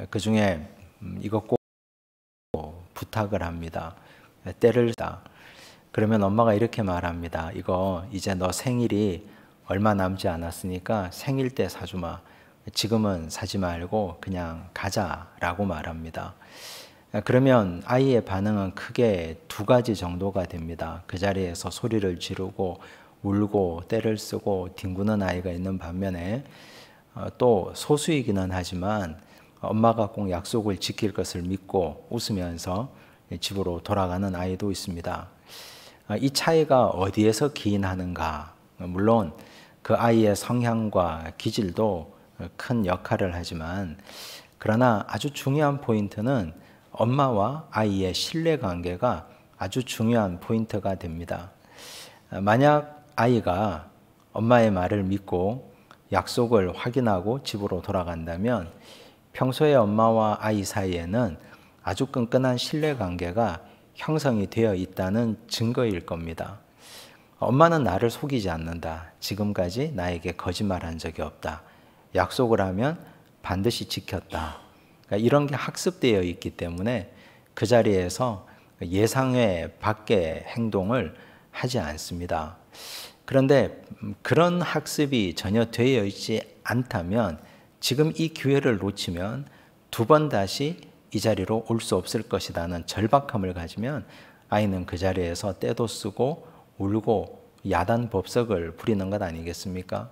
그 중에 이거 꼭 부탁을 합니다. 때를 다. 그러면 엄마가 이렇게 말합니다. 이거 이제 너 생일이 얼마 남지 않았으니까 생일 때 사주마. 지금은 사지 말고 그냥 가자라고 말합니다. 그러면 아이의 반응은 크게 두 가지 정도가 됩니다. 그 자리에서 소리를 지르고 울고 때를 쓰고 뒹구는 아이가 있는 반면에 또 소수이기는 하지만 엄마가 꼭 약속을 지킬 것을 믿고 웃으면서 집으로 돌아가는 아이도 있습니다. 이 차이가 어디에서 기인하는가? 물론 그 아이의 성향과 기질도 큰 역할을 하지만 그러나 아주 중요한 포인트는 엄마와 아이의 신뢰관계가 아주 중요한 포인트가 됩니다. 만약 아이가 엄마의 말을 믿고 약속을 확인하고 집으로 돌아간다면 평소에 엄마와 아이 사이에는 아주 끈끈한 신뢰관계가 형성이 되어 있다는 증거일 겁니다. 엄마는 나를 속이지 않는다. 지금까지 나에게 거짓말한 적이 없다. 약속을 하면 반드시 지켰다. 그러니까 이런 게 학습되어 있기 때문에 그 자리에서 예상외 밖의 행동을 하지 않습니다. 그런데 그런 학습이 전혀 되어 있지 않다면 지금 이 기회를 놓치면 두 번 다시 이 자리로 올 수 없을 것이라는 절박함을 가지면 아이는 그 자리에서 때도 쓰고 울고 야단 법석을 부리는 것 아니겠습니까?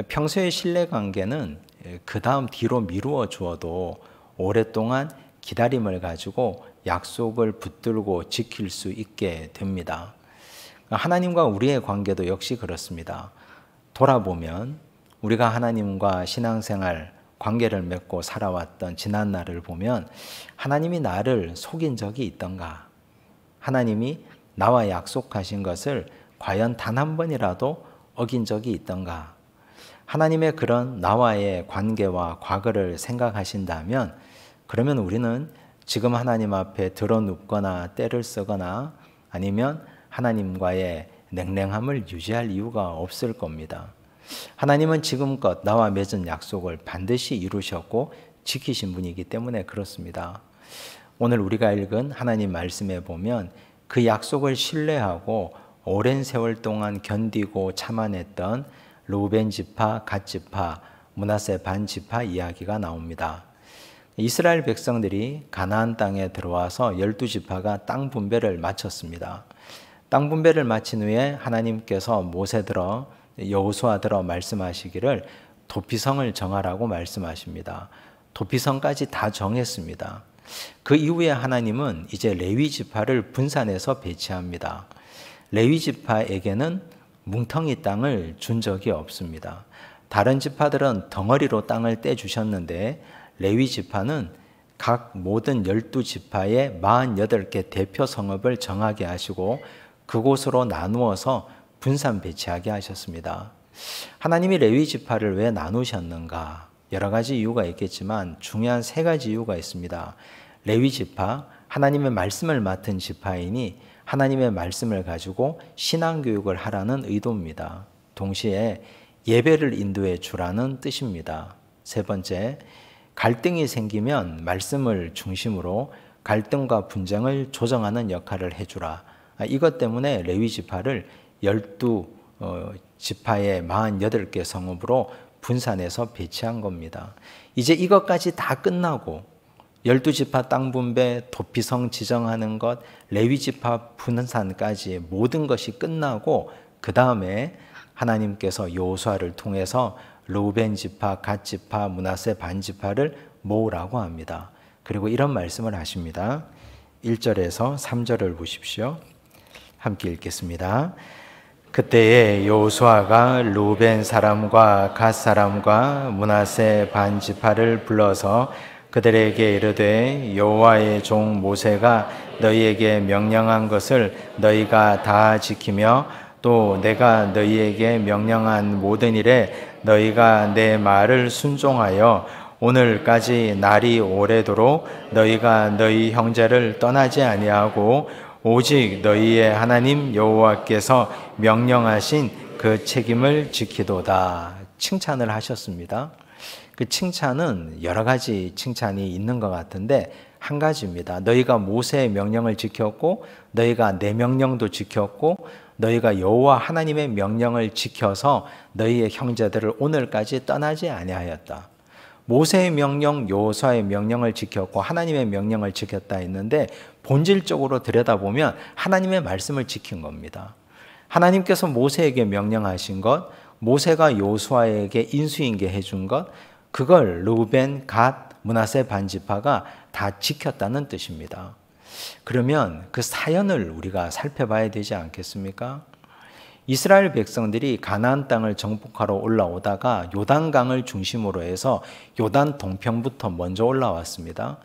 평소의 신뢰관계는 그 다음 뒤로 미루어 주어도 오랫동안 기다림을 가지고 약속을 붙들고 지킬 수 있게 됩니다. 하나님과 우리의 관계도 역시 그렇습니다. 돌아보면 우리가 하나님과 신앙생활 관계를 맺고 살아왔던 지난 날을 보면 하나님이 나를 속인 적이 있던가? 하나님이 나와 약속하신 것을 과연 단 한 번이라도 어긴 적이 있던가? 하나님의 그런 나와의 관계와 과거를 생각하신다면 그러면 우리는 지금 하나님 앞에 드러눕거나 때를 쓰거나 아니면 하나님과의 냉랭함을 유지할 이유가 없을 겁니다. 하나님은 지금껏 나와 맺은 약속을 반드시 이루셨고 지키신 분이기 때문에 그렇습니다. 오늘 우리가 읽은 하나님 말씀에 보면 그 약속을 신뢰하고 오랜 세월 동안 견디고 참아냈던 르우벤 지파, 갓 지파, 므낫세 반 지파 이야기가 나옵니다. 이스라엘 백성들이 가나안 땅에 들어와서 12지파가 땅 분배를 마쳤습니다. 땅 분배를 마친 후에 하나님께서 모세 들어 여호수아 들어 말씀하시기를 도피성을 정하라고 말씀하십니다. 도피성까지 다 정했습니다. 그 이후에 하나님은 이제 레위 지파를 분산해서 배치합니다. 레위 지파에게는 뭉텅이 땅을 준 적이 없습니다. 다른 지파들은 덩어리로 땅을 떼주셨는데 레위 지파는 각 모든 12지파의 48개 대표 성읍을 정하게 하시고 그곳으로 나누어서 분산 배치하게 하셨습니다. 하나님이 레위 지파를 왜 나누셨는가? 여러 가지 이유가 있겠지만 중요한 세 가지 이유가 있습니다. 레위 지파, 하나님의 말씀을 맡은 지파이니 하나님의 말씀을 가지고 신앙교육을 하라는 의도입니다. 동시에 예배를 인도해 주라는 뜻입니다. 세 번째, 갈등이 생기면 말씀을 중심으로 갈등과 분쟁을 조정하는 역할을 해주라. 이것 때문에 레위 지파를 12지파의 48개 성읍으로 분산해서 배치한 겁니다. 이제 이것까지 다 끝나고 12지파 땅 분배, 도피성 지정하는 것, 레위지파 분산까지 모든 것이 끝나고 그 다음에 하나님께서 여호수아를 통해서 르우벤 지파, 갓 지파, 므낫세 반 지파를 모으라고 합니다. 그리고 이런 말씀을 하십니다. 1절에서 3절을 보십시오. 함께 읽겠습니다. 그때에 여호수아가 르우벤 사람과 갓 사람과 므낫세 반 지파를 불러서 그들에게 이르되 여호와의 종 모세가 너희에게 명령한 것을 너희가 다 지키며 또 내가 너희에게 명령한 모든 일에 너희가 내 말을 순종하여 오늘까지 날이 오래도록 너희가 너희 형제를 떠나지 아니하고 오직 너희의 하나님 여호와께서 명령하신 그 책임을 지키도다. 칭찬을 하셨습니다. 그 칭찬은 여러 가지 칭찬이 있는 것 같은데 한 가지입니다. 너희가 모세의 명령을 지켰고 너희가 내 명령도 지켰고 너희가 여호와 하나님의 명령을 지켜서 너희의 형제들을 오늘까지 떠나지 아니하였다. 모세의 명령, 여호수아의 명령을 지켰고 하나님의 명령을 지켰다 했는데 본질적으로 들여다보면 하나님의 말씀을 지킨 겁니다. 하나님께서 모세에게 명령하신 것, 모세가 여호수아에게 인수인계 해준 것, 그걸 르우벤, 갓, 므낫세 반지파가 다 지켰다는 뜻입니다. 그러면 그 사연을 우리가 살펴봐야 되지 않겠습니까? 이스라엘 백성들이 가나안 땅을 정복하러 올라오다가 요단강을 중심으로 해서 요단 동편부터 먼저 올라왔습니다.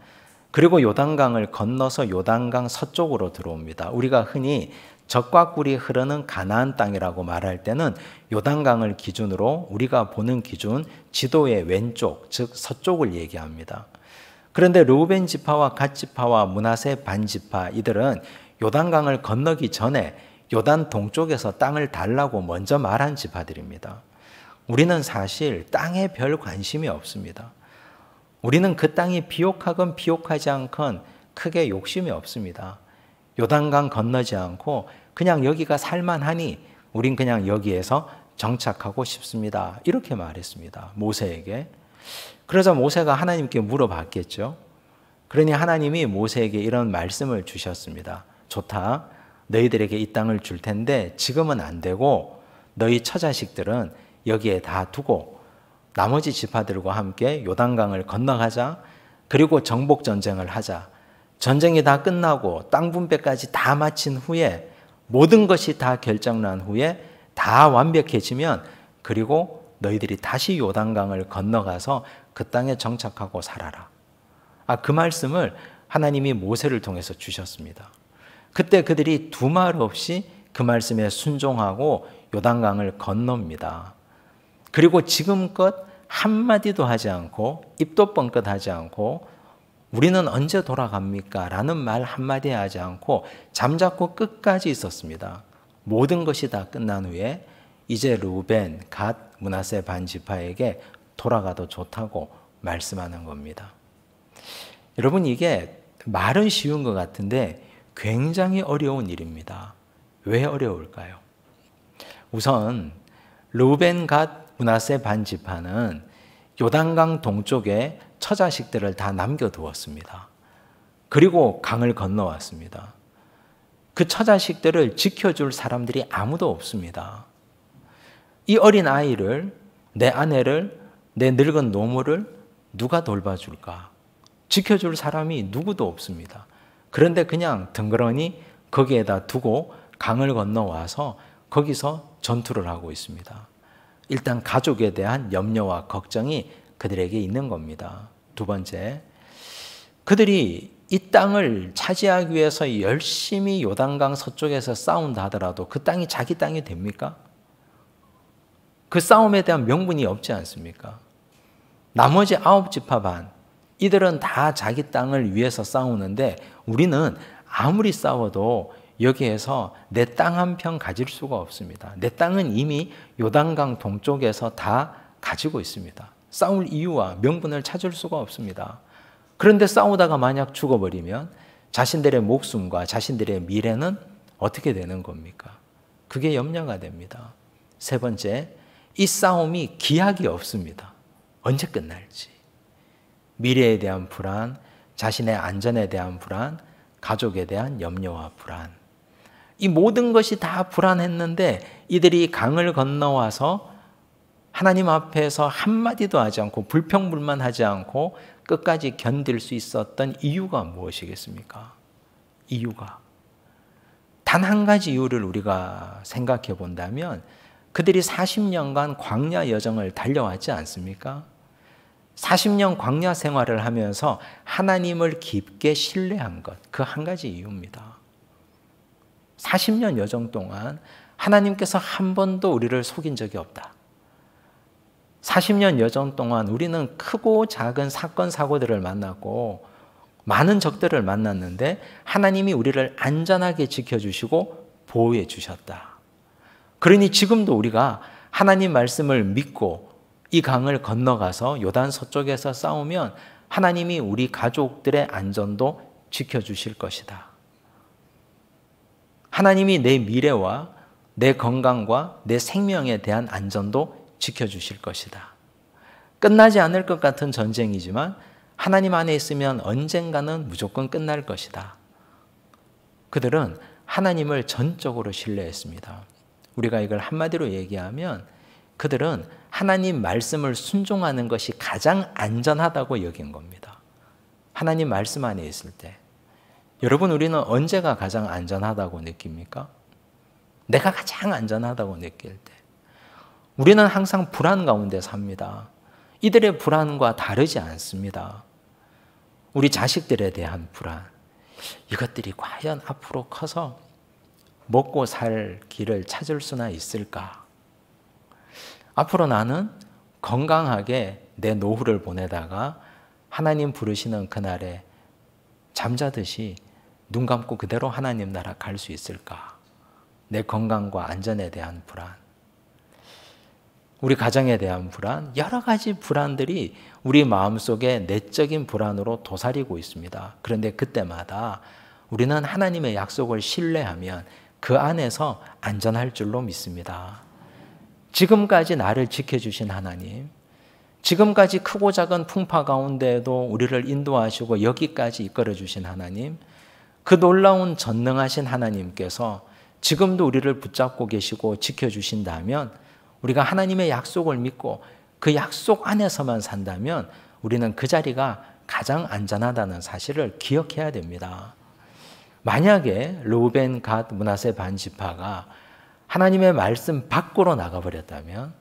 그리고 요단강을 건너서 요단강 서쪽으로 들어옵니다. 우리가 흔히 젖과 꿀이 흐르는 가나안 땅이라고 말할 때는 요단강을 기준으로 우리가 보는 기준 지도의 왼쪽, 즉 서쪽을 얘기합니다. 그런데 르우벤 지파와 갓 지파와 므낫세 반 지파 이들은 요단강을 건너기 전에 요단 동쪽에서 땅을 달라고 먼저 말한 지파들입니다. 우리는 사실 땅에 별 관심이 없습니다. 우리는 그 땅이 비옥하건 비옥하지 않건 크게 욕심이 없습니다. 요단강 건너지 않고 그냥 여기가 살만하니 우린 그냥 여기에서 정착하고 싶습니다. 이렇게 말했습니다. 모세에게. 그러자 모세가 하나님께 물어봤겠죠. 그러니 하나님이 모세에게 이런 말씀을 주셨습니다. 좋다. 너희들에게 이 땅을 줄 텐데 지금은 안 되고 너희 처자식들은 여기에 다 두고 나머지 지파들과 함께 요단강을 건너가자. 그리고 정복 전쟁을 하자. 전쟁이 다 끝나고 땅 분배까지 다 마친 후에 모든 것이 다 결정난 후에 다 완벽해지면 그리고 너희들이 다시 요단강을 건너가서 그 땅에 정착하고 살아라. 그 말씀을 하나님이 모세를 통해서 주셨습니다. 그때 그들이 두말 없이 그 말씀에 순종하고 요단강을 건넙니다. 그리고 지금껏 한마디도 하지 않고 입도 뻥끗하지 않고 우리는 언제 돌아갑니까? 라는 말 한마디 하지 않고 잠자코 끝까지 있었습니다. 모든 것이 다 끝난 후에 이제 르우벤, 갓, 므낫세 반 지파에게 돌아가도 좋다고 말씀하는 겁니다. 여러분 이게 말은 쉬운 것 같은데 굉장히 어려운 일입니다. 왜 어려울까요? 우선 르우벤, 갓, 므낫세 반 지파는 요단강 동쪽에 처자식들을 다 남겨두었습니다. 그리고 강을 건너왔습니다. 그 처자식들을 지켜줄 사람들이 아무도 없습니다. 이 어린 아이를, 내 아내를, 내 늙은 노모를 누가 돌봐줄까? 지켜줄 사람이 누구도 없습니다. 그런데 그냥 덩그러니 거기에다 두고 강을 건너와서 거기서 전투를 하고 있습니다. 일단 가족에 대한 염려와 걱정이 그들에게 있는 겁니다. 두 번째, 그들이 이 땅을 차지하기 위해서 열심히 요단강 서쪽에서 싸운다 하더라도 그 땅이 자기 땅이 됩니까? 그 싸움에 대한 명분이 없지 않습니까? 나머지 9지파 반, 이들은 다 자기 땅을 위해서 싸우는데 우리는 아무리 싸워도 여기에서 내 땅 한 평 가질 수가 없습니다. 내 땅은 이미 요단강 동쪽에서 다 가지고 있습니다. 싸울 이유와 명분을 찾을 수가 없습니다. 그런데 싸우다가 만약 죽어버리면 자신들의 목숨과 자신들의 미래는 어떻게 되는 겁니까? 그게 염려가 됩니다. 세 번째, 이 싸움이 기약이 없습니다. 언제 끝날지. 미래에 대한 불안, 자신의 안전에 대한 불안, 가족에 대한 염려와 불안. 이 모든 것이 다 불안했는데 이들이 강을 건너와서 하나님 앞에서 한마디도 하지 않고 불평불만하지 않고 끝까지 견딜 수 있었던 이유가 무엇이겠습니까? 이유가. 단 한 가지 이유를 우리가 생각해 본다면 그들이 40년간 광야 여정을 달려왔지 않습니까? 40년 광야 생활을 하면서 하나님을 깊게 신뢰한 것, 그 한 가지 이유입니다. 40년 여정 동안 하나님께서 한 번도 우리를 속인 적이 없다. 40년 여정 동안 우리는 크고 작은 사건, 사고들을 만났고 많은 적들을 만났는데 하나님이 우리를 안전하게 지켜주시고 보호해 주셨다. 그러니 지금도 우리가 하나님 말씀을 믿고 이 강을 건너가서 요단 서쪽에서 싸우면 하나님이 우리 가족들의 안전도 지켜주실 것이다. 하나님이 내 미래와 내 건강과 내 생명에 대한 안전도 지켜주실 것이다. 끝나지 않을 것 같은 전쟁이지만 하나님 안에 있으면 언젠가는 무조건 끝날 것이다. 그들은 하나님을 전적으로 신뢰했습니다. 우리가 이걸 한마디로 얘기하면 그들은 하나님 말씀을 순종하는 것이 가장 안전하다고 여긴 겁니다. 하나님 말씀 안에 있을 때. 여러분, 우리는 언제가 가장 안전하다고 느낍니까? 내가 가장 안전하다고 느낄 때. 우리는 항상 불안 가운데 삽니다. 이들의 불안과 다르지 않습니다. 우리 자식들에 대한 불안. 이것들이 과연 앞으로 커서 먹고 살 길을 찾을 수나 있을까? 앞으로 나는 건강하게 내 노후를 보내다가 하나님 부르시는 그날에 잠자듯이 눈 감고 그대로 하나님 나라 갈 수 있을까? 내 건강과 안전에 대한 불안, 우리 가정에 대한 불안, 여러 가지 불안들이 우리 마음속에 내적인 불안으로 도사리고 있습니다. 그런데 그때마다 우리는 하나님의 약속을 신뢰하면 그 안에서 안전할 줄로 믿습니다. 지금까지 나를 지켜주신 하나님, 지금까지 크고 작은 풍파 가운데에도 우리를 인도하시고 여기까지 이끌어주신 하나님, 그 놀라운 전능하신 하나님께서 지금도 우리를 붙잡고 계시고 지켜주신다면 우리가 하나님의 약속을 믿고 그 약속 안에서만 산다면 우리는 그 자리가 가장 안전하다는 사실을 기억해야 됩니다. 만약에 르우벤, 갓, 므낫세 반지파가 하나님의 말씀 밖으로 나가버렸다면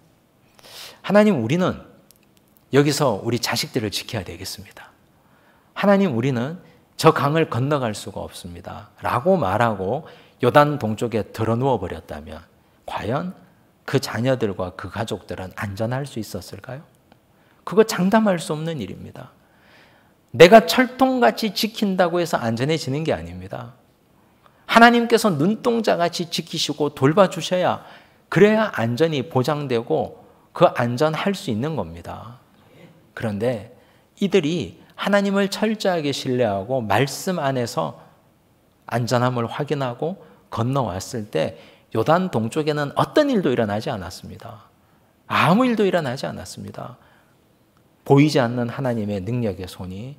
하나님, 우리는 여기서 우리 자식들을 지켜야 되겠습니다. 하나님, 우리는 저 강을 건너갈 수가 없습니다. 라고 말하고 요단 동쪽에 들어누워 버렸다면 과연 그 자녀들과 그 가족들은 안전할 수 있었을까요? 그거 장담할 수 없는 일입니다. 내가 철통같이 지킨다고 해서 안전해지는 게 아닙니다. 하나님께서 눈동자같이 지키시고 돌봐주셔야, 그래야 안전이 보장되고 그 안전할 수 있는 겁니다. 그런데 이들이 하나님을 철저하게 신뢰하고 말씀 안에서 안전함을 확인하고 건너왔을 때 요단 동쪽에는 어떤 일도 일어나지 않았습니다. 아무 일도 일어나지 않았습니다. 보이지 않는 하나님의 능력의 손이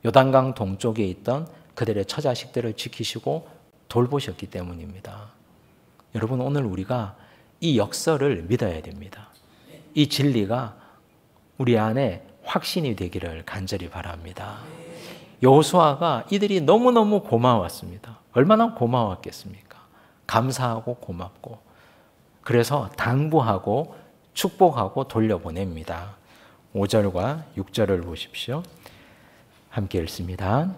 요단강 동쪽에 있던 그들의 처자식들을 지키시고 돌보셨기 때문입니다. 여러분, 오늘 우리가 이 역설을 믿어야 됩니다. 이 진리가 우리 안에 확신이 되기를 간절히 바랍니다. 여호수아가 이들이 너무너무 고마웠습니다. 얼마나 고마웠겠습니까? 감사하고 고맙고, 그래서 당부하고 축복하고 돌려보냅니다. 5절과 6절을 보십시오. 함께 읽습니다.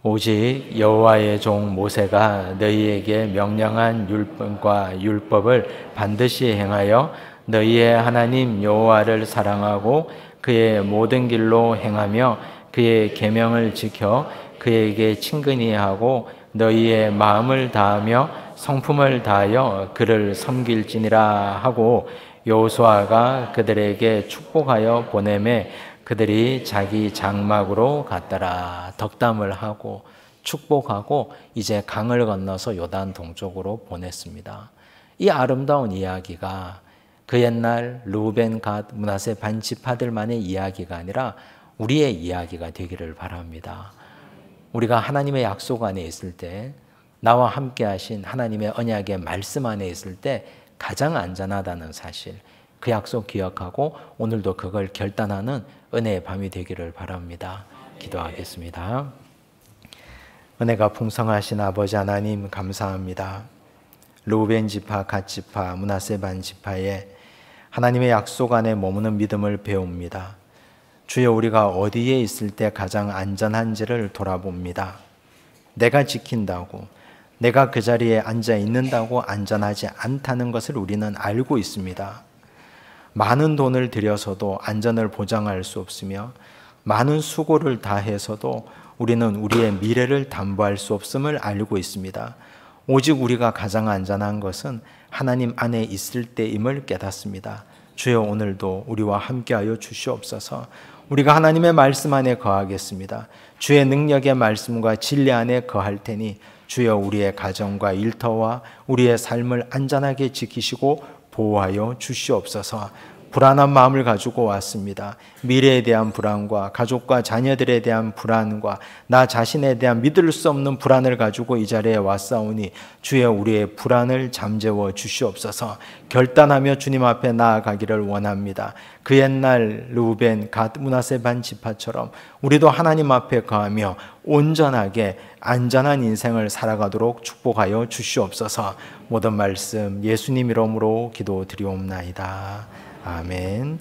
오직 여호와의 종 모세가 너희에게 명령한 율법과 율법을 반드시 행하여 너희의 하나님 여호와를 사랑하고 그의 모든 길로 행하며 그의 계명을 지켜 그에게 친근히 하고 너희의 마음을 다하며 성품을 다하여 그를 섬길지니라 하고, 여호수아가 그들에게 축복하여 보내매 그들이 자기 장막으로 갔더라. 덕담을 하고 축복하고 이제 강을 건너서 요단 동쪽으로 보냈습니다. 이 아름다운 이야기가 그 옛날 르우벤, 갓, 므낫세 반지파들만의 이야기가 아니라 우리의 이야기가 되기를 바랍니다. 우리가 하나님의 약속 안에 있을 때, 나와 함께 하신 하나님의 언약의 말씀 안에 있을 때 가장 안전하다는 사실, 그 약속 기억하고 오늘도 그걸 결단하는 은혜의 밤이 되기를 바랍니다. 기도하겠습니다. 은혜가 풍성하신 아버지 하나님, 감사합니다. 르우벤 지파, 갓 지파, 므낫세 반 지파에 하나님의 약속 안에 머무는 믿음을 배웁니다. 주여, 우리가 어디에 있을 때 가장 안전한지를 돌아봅니다. 내가 지킨다고, 내가 그 자리에 앉아 있는다고 안전하지 않다는 것을 우리는 알고 있습니다. 많은 돈을 들여서도 안전을 보장할 수 없으며 많은 수고를 다해서도 우리는 우리의 미래를 담보할 수 없음을 알고 있습니다. 오직 우리가 가장 안전한 것은 하나님 안에 있을 때임을 깨닫습니다. 주여 오늘도 우리와 함께하여 주시옵소서. 우리가 하나님의 말씀 안에 거하겠습니다. 주의 능력의 말씀과 진리 안에 거할 테니 주여 우리의 가정과 일터와 우리의 삶을 안전하게 지키시고 보호하여 주시옵소서. 불안한 마음을 가지고 왔습니다. 미래에 대한 불안과 가족과 자녀들에 대한 불안과 나 자신에 대한 믿을 수 없는 불안을 가지고 이 자리에 왔사오니 주여 우리의 불안을 잠재워 주시옵소서. 결단하며 주님 앞에 나아가기를 원합니다. 그 옛날 르우벤, 갓, 므낫세 반 지파처럼 우리도 하나님 앞에 거하며 온전하게 안전한 인생을 살아가도록 축복하여 주시옵소서. 모든 말씀 예수님 이름으로 기도드리옵나이다. 아멘.